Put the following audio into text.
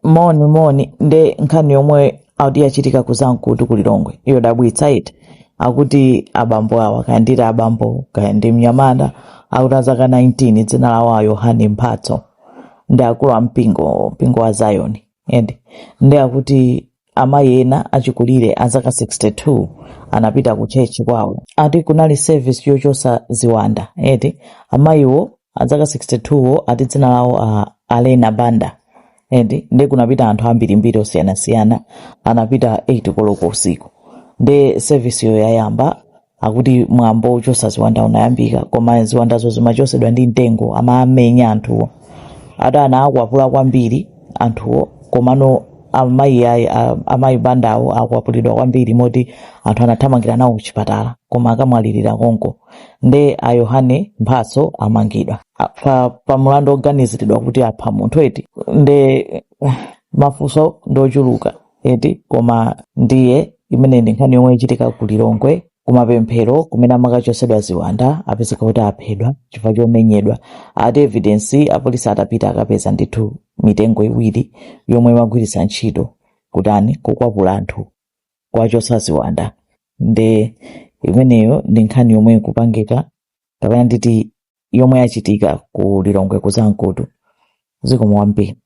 moni nde nkhani yomwe yachitika ku Zamkutu ku Lilongwe iyo dabwitsa iti akuti abambo awa kaya nditi abambo kaya ndi mnyamata akuti azaka 19 dzina lawo Yohane Mphatso ndi akulu a mpingo wa Zion ndi akuti amayi ena achikulire azaka 62 anapita ku chechi kwawo ati kunali service yochosa ziwanda amayiwo azaka 62 ati dzina lawo Alena Banda ndi kunapita anthu ambirimbiri osiyanasiyana anapita 8 koloko usiku ndi service yo yayamba akuti mwambo ochosa ziwanda unayambika koma ziwandazo zimachosedwa ndi mtengo amamenya anthuwo adana akwapula kwambiri anthuwo komano amayi Bandawo akwapulidwa kwambiri moti anthu anathamangira nawo kuchipatala koma akamwalirira konko ndi a Yohane Mphatso amangidwa pa mulandu oganiziridwa kuti apha munthu ndi mafunso ndochuluka koma ndiye imene ndi nkhani yomwe ichitika ku Lilongwe kumapemphero kumene amakachosedwa ziwanda apezeka kuti aphedwa chifukwa chomenyedwa ati evidence apolisi atapita akapeza ndithu mitengo iwiri yomwe imagwiritsa ntchito kutani kukwapula anthu kwachosa ziwanda ndi imeneyo ndi nkhani yomwe ikupangika kapena nditi yomwe yachitika ku Lilongwe ku Zamkutu zikomo kwambiri.